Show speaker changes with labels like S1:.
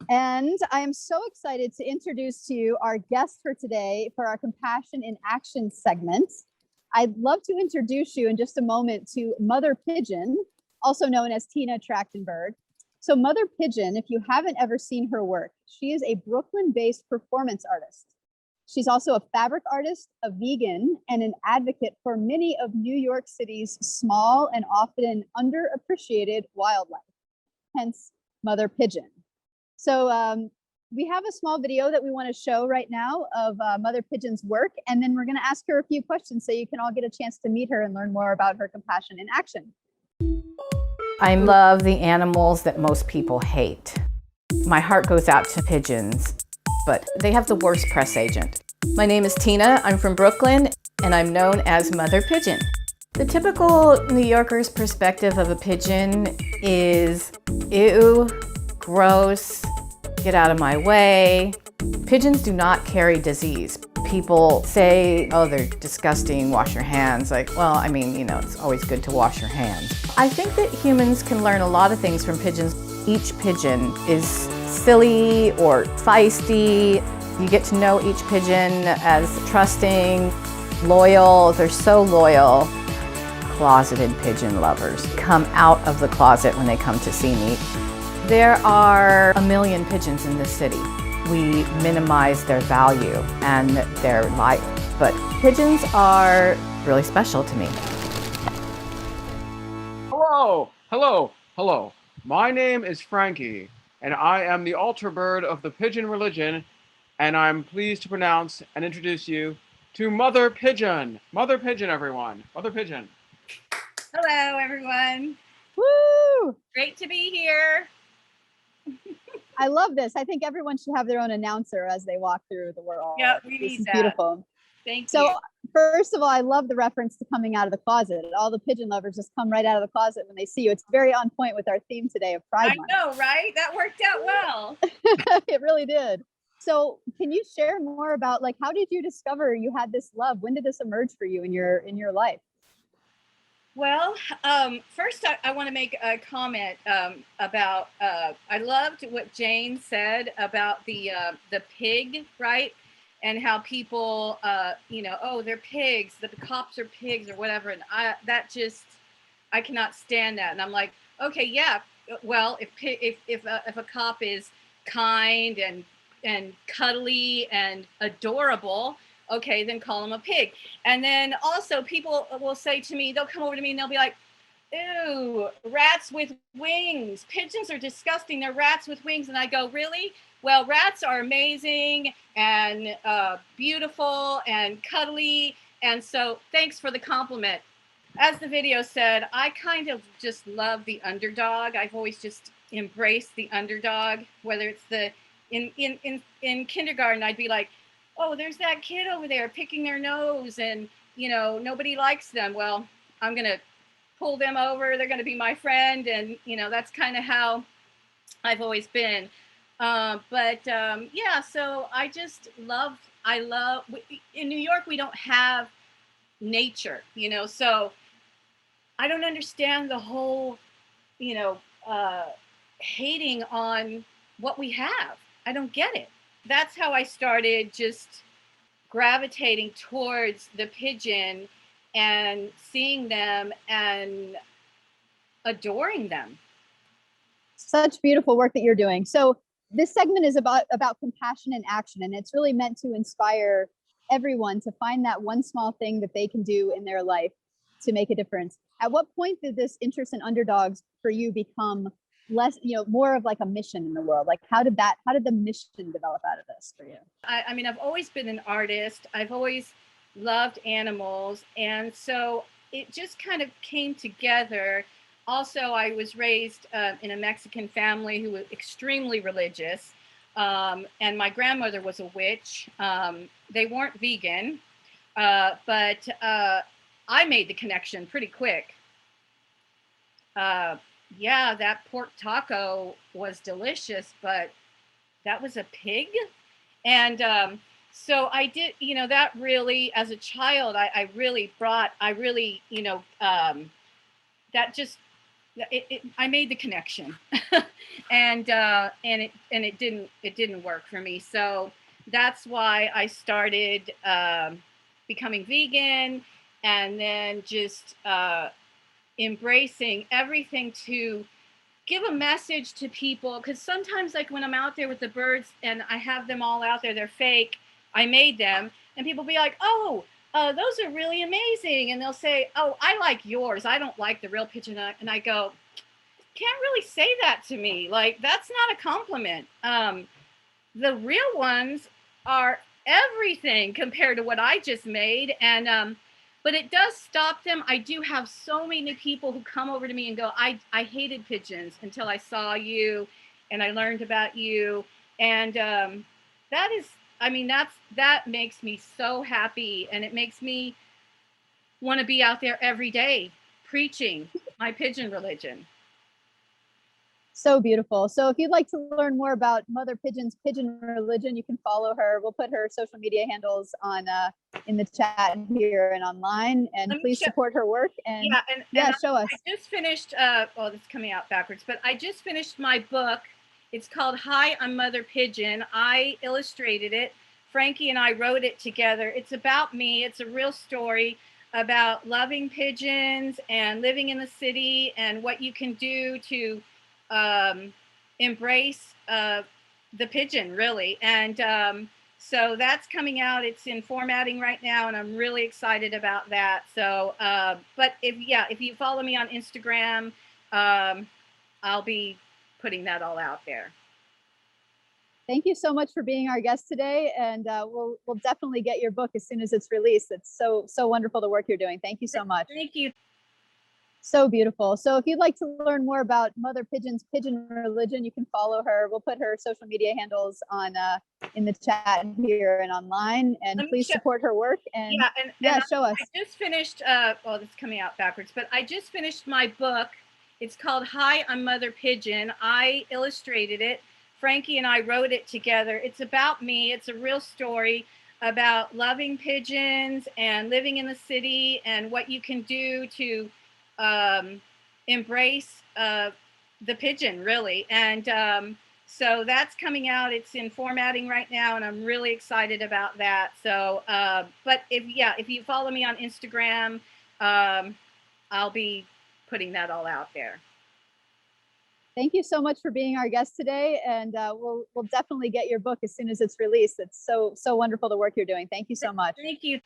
S1: And I am so excited to introduce to you our guest for today for our Compassion in Action segment. I'd love to introduce you in just a moment to Mother Pigeon, also known as Tina Trachtenberg. So Mother Pigeon, if you haven't ever seen her work, she is a Brooklyn-based performance artist. She's also a fabric artist, a vegan, and an advocate for many of New York City's small and often underappreciated wildlife, hence Mother Pigeon. So we have a small video that we want to show right now of Mother Pigeon's work, and then we're going to ask her a few questions so you can all get a chance to meet her and learn more about her compassion in action.
S2: I love the animals that most people hate. My heart goes out to pigeons, but they have the worst press agent. My name is Tina, I'm from Brooklyn, and I'm known as Mother Pigeon. The typical New Yorker's perspective of a pigeon is, ew, gross, get out of my way. Pigeons do not carry disease. People say, oh, they're disgusting, wash your hands. Like, well, I mean, it's always good to wash your hands. I think that humans can learn a lot of things from pigeons. Each pigeon is silly or feisty. You get to know each pigeon as trusting, loyal. They're so loyal. Closeted pigeon lovers come out of the closet when they come to see me. There are 1 million pigeons in this city. We minimize their value and their life, but pigeons are really special to me.
S3: Hello, hello, hello. My name is Frankie, and I am the altar bird of the pigeon religion, and I'm pleased to pronounce and introduce you to Mother Pigeon. Mother Pigeon, everyone. Mother Pigeon.
S4: Hello, everyone.
S1: Woo!
S4: Great to be here.
S1: I love this. I think everyone should have their own announcer as they walk through the world.
S4: Yeah, we
S1: this
S4: need
S1: is
S4: that.
S1: Beautiful.
S4: Thank you.
S1: So first of all, I love the reference to coming out of the closet. All the pigeon lovers just come right out of the closet when they see you. It's very on point with our theme today of Pride Month.
S4: I know, right? That worked out well.
S1: It really did. So can you share more about, like, how did you discover you had this love? When did this emerge for you in your life?
S4: Well, first I want to make a comment about, I loved what Jane said about the pig, right? And how people, oh, they're pigs, the cops are pigs or whatever. And I cannot stand that. And I'm like, okay, yeah, well, if a cop is kind and cuddly and adorable, okay, then call him a pig. And then also people will say to me, they'll come over to me and they'll be like, ew, rats with wings. Pigeons are disgusting. They're rats with wings. And I go, really? Well, rats are amazing and beautiful and cuddly. And so thanks for the compliment. As the video said, I kind of just love the underdog. I've always just embraced the underdog, whether it's in kindergarten, I'd be like, oh, there's that kid over there picking their nose and, nobody likes them. Well, I'm going to pull them over. They're going to be my friend. And, that's kind of how I've always been. Yeah, so I love, in New York, we don't have nature, so I don't understand the whole, hating on what we have. I don't get it. That's how I started just gravitating towards the pigeon and seeing them and adoring them.
S1: Such beautiful work that you're doing. So this segment is about compassion and action, and it's really meant to inspire everyone to find that one small thing that they can do in their life to make a difference. At what point did this interest in underdogs for you become less, more of like a mission in the world? Like, how did the mission develop out of this for you?
S4: I mean, I've always been an artist. I've always loved animals. And so it just kind of came together. Also, I was raised in a Mexican family who was extremely religious. And my grandmother was a witch. They weren't vegan, but I made the connection pretty quick. Yeah, that pork taco was delicious, but that was a pig. And so I did, that really, as a child, that just I made the connection, and it didn't work for me. So that's why I started becoming vegan, and then just embracing everything to give a message to people. Because sometimes, like when I'm out there with the birds and I have them all out there, they're fake. I made them, and people be like, "Oh, those are really amazing," and they'll say, "Oh, I like yours. I don't like the real pigeon." And I go, "Can't really say that to me. Like that's not a compliment. The real ones are everything compared to what I just made." And but it does stop them. I do have so many people who come over to me and go, I hated pigeons until I saw you and I learned about you. And that is, I mean, that makes me so happy, and it makes me want to be out there every day preaching my pigeon religion.
S1: So beautiful. So if you'd like to learn more about Mother Pigeon's pigeon religion, you can follow her. We'll put her social media handles on in the chat here and online. And please support her work. And
S4: yeah,
S1: show us.
S4: I just finished. Well, this is coming out backwards, but I just finished my book. It's called "Hi, I'm Mother Pigeon." I illustrated it. Frankie and I wrote it together. It's about me. It's a real story about loving pigeons and living in the city and what you can do to embrace the pigeon, really. And so that's coming out. It's in formatting right now, and I'm really excited about that. So, but if you follow me on Instagram, I'll be putting that all out there.
S1: Thank you so much for being our guest today, and we'll definitely get your book as soon as it's released. It's so wonderful the work you're doing. Thank you so much.
S4: Thank you.
S1: So beautiful. So if you'd like to learn more about Mother Pigeon's pigeon religion, you can follow her. We'll put her social media handles on in the chat here and online. And please support her work. And show us.
S4: I just finished. Well, this is coming out backwards, but I just finished my book. It's called "Hi, I'm Mother Pigeon." I illustrated it. Frankie and I wrote it together. It's about me. It's a real story about loving pigeons and living in the city and what you can do to embrace the pigeon, really. And so that's coming out. It's in formatting right now, and I'm really excited about that. So, but if you follow me on Instagram, I'll be putting that all out there.
S1: Thank you so much for being our guest today, and we'll definitely get your book as soon as it's released. It's so wonderful the work you're doing. Thank you so much.
S4: Thank you.